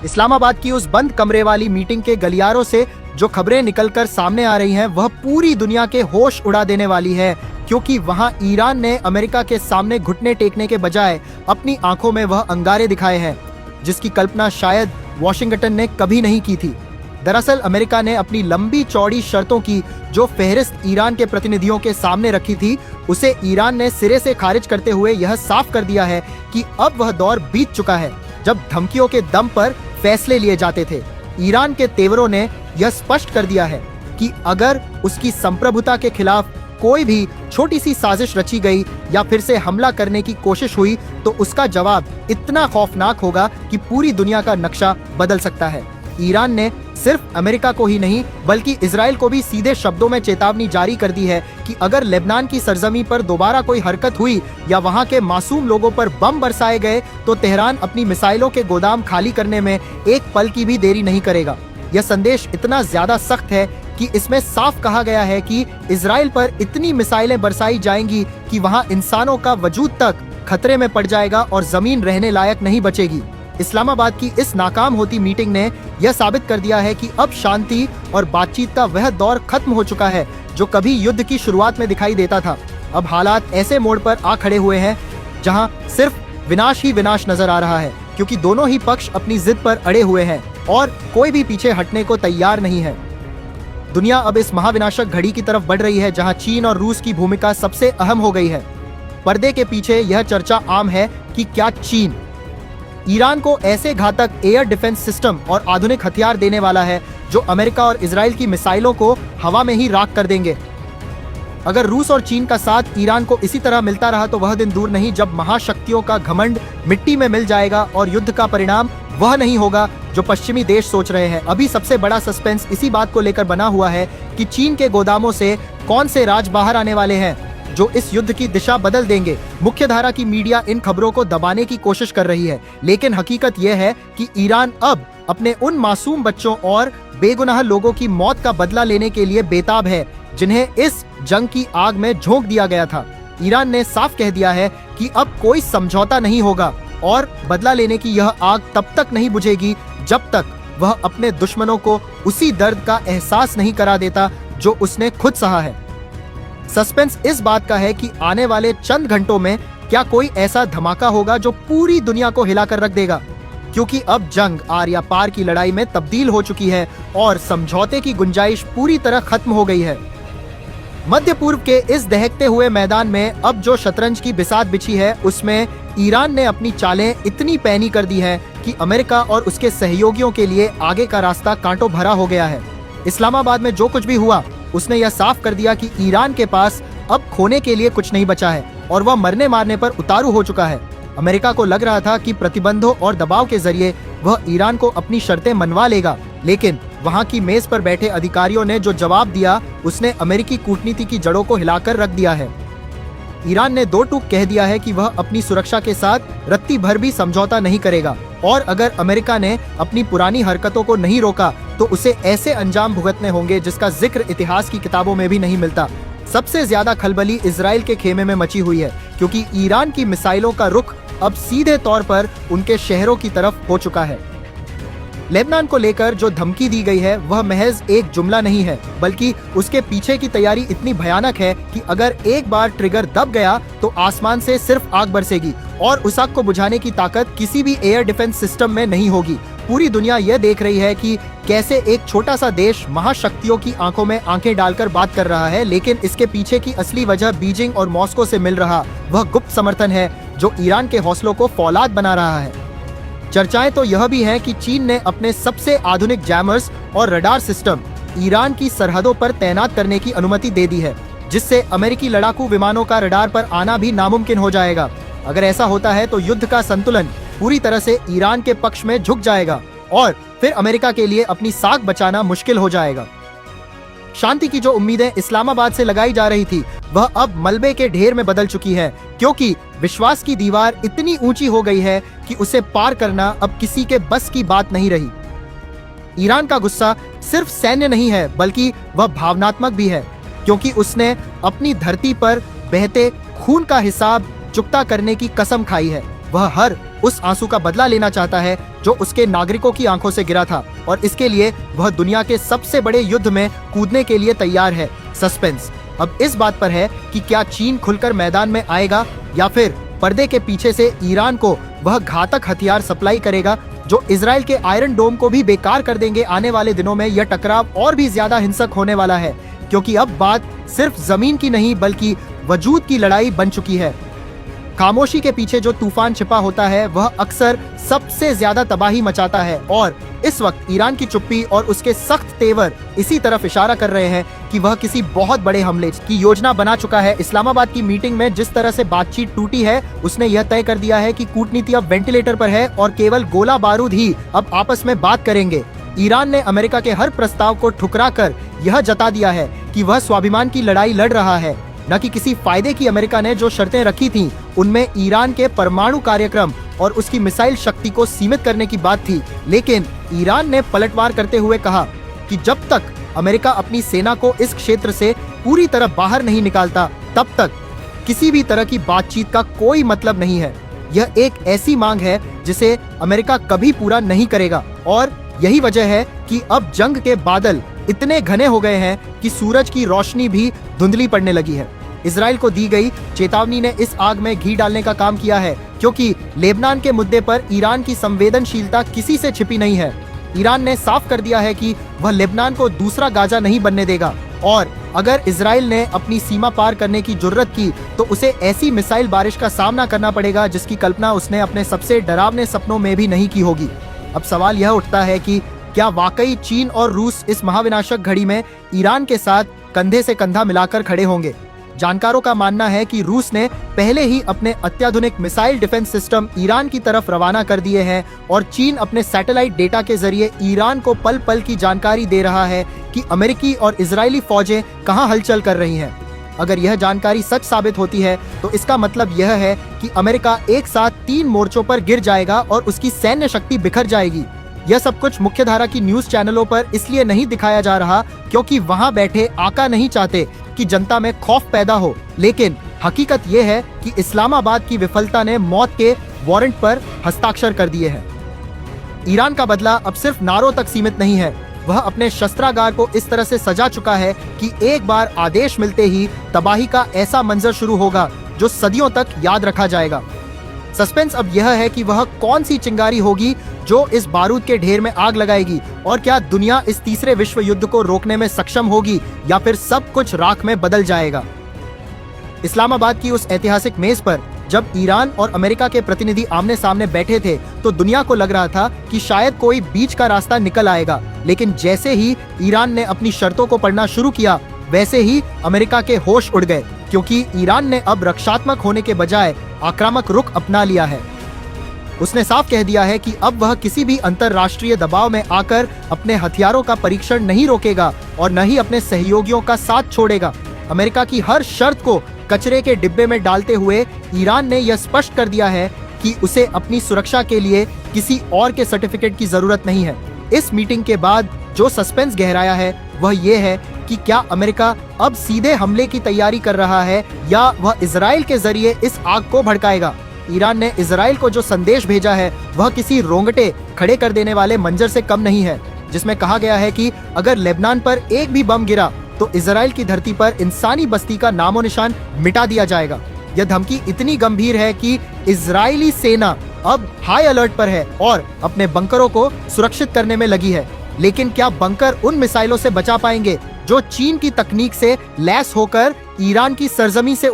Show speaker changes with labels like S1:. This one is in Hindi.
S1: इस्लामाबाद की उस बंद कमरे वाली मीटिंग के गलियारों से जो खबरें निकलकर सामने आ रही हैं, वह पूरी दुनिया के होश उड़ा देने वाली है, क्योंकि वहां ईरान ने अमेरिका के सामने घुटने टेकने के बजाय अपनी आंखों में वह अंगारे दिखाए हैं जिसकी कल्पना शायद वॉशिंगटन ने कभी नहीं की थी। दरअसल अमेरिका ने अपनी लंबी चौड़ी शर्तों की जो फहरिस्त ईरान के प्रतिनिधियों के सामने रखी थी, उसे ईरान ने सिरे से खारिज करते हुए यह साफ कर दिया है कि अब वह दौर बीत चुका है जब धमकियों के दम पर फैसले लिए जाते थे। ईरान के तेवरों ने यह स्पष्ट कर दिया है कि अगर उसकी संप्रभुता के खिलाफ कोई भी छोटी सी साजिश रची गई या फिर से हमला करने की कोशिश हुई तो उसका जवाब इतना खौफनाक होगा कि पूरी दुनिया का नक्शा बदल सकता है। ईरान ने सिर्फ अमेरिका को ही नहीं बल्कि इजराइल को भी सीधे शब्दों में चेतावनी जारी कर दी है कि अगर लेबनान की सरजमी पर दोबारा कोई हरकत हुई या वहां के मासूम लोगों पर बम बरसाए गए तो तेहरान अपनी मिसाइलों के गोदाम खाली करने में एक पल की भी देरी नहीं करेगा। यह संदेश इतना ज्यादा सख्त है कि इसमें साफ कहा गया है कि इजराइल पर इतनी मिसाइलें बरसाई जाएंगी कि वहां इंसानों का वजूद तक खतरे में पड़ जाएगा और जमीन रहने लायक नहीं बचेगी। इस्लामाबाद की इस नाकाम होती मीटिंग ने यह साबित कर दिया है कि अब शांति और बातचीत का वह दौर खत्म हो चुका है जो कभी युद्ध की शुरुआत में दिखाई देता था। अब हालात ऐसे मोड़ पर आ खड़े हुए हैं जहां सिर्फ विनाश ही विनाश नजर आ रहा है, क्योंकि दोनों ही पक्ष अपनी जिद पर अड़े हुए हैं और कोई भी पीछे हटने को तैयार नहीं है। दुनिया अब इस महाविनाशक घड़ी की तरफ बढ़ रही है जहां चीन और रूस की भूमिका सबसे अहम हो गई है। पर्दे के पीछे यह चर्चा आम है कि क्या चीन ईरान को ऐसे घातक एयर डिफेंस सिस्टम और आधुनिक हथियार देने वाला है जो अमेरिका और इजराइल की मिसाइलों को हवा में ही राख कर देंगे। अगर रूस और चीन का साथ ईरान को इसी तरह मिलता रहा तो वह दिन दूर नहीं जब महाशक्तियों का घमंड मिट्टी में मिल जाएगा और युद्ध का परिणाम वह नहीं होगा जो पश्चिमी देश सोच रहे हैं। अभी सबसे बड़ा सस्पेंस इसी बात को लेकर बना हुआ है कि चीन के गोदामों से कौन से राज बाहर आने वाले हैं जो इस युद्ध की दिशा बदल देंगे। मुख्यधारा की मीडिया इन खबरों को दबाने की कोशिश कर रही है, लेकिन हकीकत यह है कि ईरान अब अपने उन मासूम बच्चों और बेगुनाह लोगों की मौत का बदला लेने के लिए बेताब है जिन्हें इस जंग की आग में झोंक दिया गया था। ईरान ने साफ कह दिया है कि अब कोई समझौता नहीं होगा और बदला लेने की यह आग तब तक नहीं बुझेगी जब तक वह अपने दुश्मनों को उसी दर्द का एहसास नहीं करा देता जो उसने खुद सहा है। सस्पेंस इस बात का है कि आने वाले चंद घंटों में क्या कोई ऐसा धमाका होगा जो पूरी दुनिया को हिलाकर रख देगा, क्योंकि अब जंग आर या पार की लड़ाई में तब्दील हो चुकी है और समझौते की गुंजाइश पूरी तरह खत्म हो गई है। मध्य पूर्व के इस दहकते हुए मैदान में अब जो शतरंज की बिसात बिछी है उसमें ईरान ने अपनी चालें इतनी पैनी कर दी है कि अमेरिका और उसके सहयोगियों के लिए आगे का रास्ता कांटों भरा हो गया है। इस्लामाबाद में जो कुछ भी हुआ उसने यह साफ कर दिया कि ईरान के पास अब खोने के लिए कुछ नहीं बचा है और वह मरने मारने पर उतारू हो चुका है। अमेरिका को लग रहा था कि प्रतिबंधों और दबाव के जरिए वह ईरान को अपनी शर्तें मनवा लेगा, लेकिन वहां की मेज पर बैठे अधिकारियों ने जो जवाब दिया उसने अमेरिकी कूटनीति की जड़ों को हिलाकर रख दिया है। ईरान ने दो टूक कह दिया है कि वह अपनी सुरक्षा के साथ रत्ती भर भी समझौता नहीं करेगा और अगर अमेरिका ने अपनी पुरानी हरकतों को नहीं रोका तो उसे ऐसे अंजाम भुगतने होंगे जिसका जिक्र इतिहास की किताबों में भी नहीं मिलता। सबसे ज्यादा खलबली इजराइल के खेमे में मची हुई है, क्योंकि ईरान की मिसाइलों का रुख अब सीधे तौर पर उनके शहरों की तरफ हो चुका है। लेबनान को लेकर जो धमकी दी गई है वह महज एक जुमला नहीं है, बल्कि उसके पीछे की तैयारी इतनी भयानक है कि अगर एक बार ट्रिगर दब गया तो आसमान से सिर्फ आग बरसेगी और उस आग को बुझाने की ताकत किसी भी एयर डिफेंस सिस्टम में नहीं होगी। पूरी दुनिया यह देख रही है कि कैसे एक छोटा सा देश महाशक्तियों की आंखों में आंखें डालकर बात कर रहा है, लेकिन इसके पीछे की असली वजह बीजिंग और मॉस्को से मिल रहा वह गुप्त समर्थन है जो ईरान के हौसलों को फौलाद बना रहा है। चर्चाएं तो यह भी हैं कि चीन ने अपने सबसे आधुनिक जैमर्स और रडार सिस्टम ईरान की सरहदों पर तैनात करने की अनुमति दे दी है, जिससे अमेरिकी लड़ाकू विमानों का रडार पर आना भी नामुमकिन हो जाएगा। अगर ऐसा होता है तो युद्ध का संतुलन पूरी तरह से ईरान के पक्ष में झुक जाएगा और फिर अमेरिका के लिए अपनी साख बचाना मुश्किल हो जाएगा। शांति की जो उम्मीदें इस्लामाबाद से लगाई जा रही थी वह अब मलबे के ढेर में बदल चुकी है, क्योंकि विश्वास की दीवार इतनी ऊंची हो गई है कि उसे पार करना अब किसी के बस की बात नहीं रही। ईरान का गुस्सा सिर्फ सैन्य नहीं है बल्कि वह भावनात्मक भी है, क्योंकि उसने अपनी धरती पर बहते खून का हिसाब चुकता करने की कसम खाई है। वह हर उस आंसू का बदला लेना चाहता है जो उसके नागरिकों की आंखों से गिरा था, और इसके लिए वह दुनिया के सबसे बड़े युद्ध में कूदने के लिए तैयार है। सस्पेंस अब इस बात पर है कि क्या चीन खुलकर मैदान में आएगा या फिर पर्दे के पीछे से ईरान को वह घातक हथियार सप्लाई करेगा जो इजराइल के आयरन डोम को भी बेकार कर देंगे। आने वाले दिनों में यह टकराव और भी ज्यादा हिंसक होने वाला है, क्योंकि अब बात सिर्फ जमीन की नहीं बल्कि वजूद की लड़ाई बन चुकी है। खामोशी के पीछे जो तूफान छिपा होता है वह अक्सर सबसे ज्यादा तबाही मचाता है, और इस वक्त ईरान की चुप्पी और उसके सख्त तेवर इसी तरफ इशारा कर रहे हैं कि वह किसी बहुत बड़े हमले की योजना बना चुका है। इस्लामाबाद की मीटिंग में जिस तरह से बातचीत टूटी है, उसने यह तय कर दिया है कि कूटनीति अब वेंटिलेटर पर है और केवल गोला बारूद ही अब आपस में बात करेंगे। ईरान ने अमेरिका के हर प्रस्ताव को ठुकरा कर यह जता दिया है कि वह स्वाभिमान की लड़ाई लड़ रहा है, न कि किसी फायदे की। अमेरिका ने जो शर्तें रखी थीं, उनमें ईरान के परमाणु कार्यक्रम और उसकी मिसाइल शक्ति को सीमित करने की बात थी, लेकिन ईरान ने पलटवार करते हुए कहा कि जब तक अमेरिका अपनी सेना को इस क्षेत्र से पूरी तरह बाहर नहीं निकालता, तब तक किसी भी तरह की बातचीत का कोई मतलब नहीं है। यह एक ऐसी मांग है जिसे अमेरिका कभी पूरा नहीं करेगा, और यही वजह है कि अब जंग के बादल इतने घने हो गए हैं कि सूरज की रोशनी भी धुंधली पड़ने लगी है। इजराइल को दी गई चेतावनी ने इस आग में घी डालने का काम किया है, क्योंकि लेबनान के मुद्दे पर ईरान की संवेदनशीलता किसी से छिपी नहीं है। ईरान ने साफ कर दिया है कि वह लेबनान को दूसरा गाजा नहीं बनने देगा, और अगर इजराइल ने अपनी सीमा पार करने की जुर्रत की तो उसे ऐसी मिसाइल बारिश का सामना करना पड़ेगा जिसकी कल्पना उसने अपने सबसे डरावने सपनों में भी नहीं की होगी। अब सवाल यह उठता है कि क्या वाकई चीन और रूस इस महाविनाशक घड़ी में ईरान के साथ कंधे से कंधा मिलाकर खड़े होंगे? जानकारों का मानना है कि रूस ने पहले ही अपने अत्याधुनिक मिसाइल डिफेंस सिस्टम ईरान की तरफ रवाना कर दिए हैं, और चीन अपने सैटेलाइट डेटा के जरिए ईरान को पल पल की जानकारी दे रहा है कि अमेरिकी और इजरायली फौजें कहां हलचल कर रही हैं। अगर यह जानकारी सच साबित होती है तो इसका मतलब यह है कि अमेरिका एक साथ 3 मोर्चों पर गिर जाएगा और उसकी सैन्य शक्ति बिखर जाएगी। यह सब कुछ मुख्यधारा की न्यूज चैनलों पर इसलिए नहीं दिखाया जा रहा क्योंकि वहां बैठे आका नहीं चाहते कि जनता में खौफ पैदा हो, लेकिन हकीकत यह है कि इस्लामाबाद की विफलता ने मौत के वारंट पर हस्ताक्षर कर दिए हैं। ईरान का बदला अब सिर्फ नारों तक सीमित नहीं है, वह अपने शस्त्रागार को इस तरह से सजा चुका है कि एक बार आदेश मिलते ही तबाही का ऐसा मंजर शुरू होगा जो सदियों तक याद रखा जाएगा। सस्पेंस अब यह है कि वह कौन सी चिंगारी होगी जो इस बारूद के ढेर में आग लगाएगी, और क्या दुनिया इस तीसरे विश्व युद्ध को रोकने में सक्षम होगी या फिर सब कुछ राख में बदल जाएगा। इस्लामाबाद की उस ऐतिहासिक मेज पर जब ईरान और अमेरिका के प्रतिनिधि आमने सामने बैठे थे तो दुनिया को लग रहा था कि शायद कोई बीच का रास्ता निकल आएगा, लेकिन जैसे ही ईरान ने अपनी शर्तों को पढ़ना शुरू किया वैसे ही अमेरिका के होश उड़ गए, क्योंकि ईरान ने अब रक्षात्मक होने के बजाय आक्रामक रुख अपना लिया है। उसने साफ कह दिया है कि अब वह किसी भी अंतर्राष्ट्रीय दबाव में आकर अपने हथियारों का परीक्षण नहीं रोकेगा और न ही अपने सहयोगियों का साथ छोड़ेगा। अमेरिका की हर शर्त को कचरे के डिब्बे में डालते हुए ईरान ने यह स्पष्ट कर दिया है कि उसे अपनी सुरक्षा के लिए किसी और के सर्टिफिकेट की जरूरत नहीं है। इस मीटिंग के बाद जो सस्पेंस गहराया है वह ये है कि क्या अमेरिका अब सीधे हमले की तैयारी कर रहा है या वह इजराइल के जरिए इस आग को भड़काएगा। ईरान ने इजराइल को जो संदेश भेजा है वह किसी रोंगटे खड़े कर देने वाले मंजर से कम नहीं है, जिसमें कहा गया है कि अगर लेबनान पर एक भी बम गिरा तो इजराइल की धरती पर इंसानी बस्ती का नामो निशान मिटा दिया जाएगा। यह धमकी इतनी गंभीर है कि इजरायली सेना अब हाई अलर्ट पर है और अपने बंकरों को सुरक्षित करने में लगी है। लेकिन क्या बंकर उन मिसाइलों से बचा पाएंगे जो चीन की तकनीक से लैस होकर ईरान की सरजमी से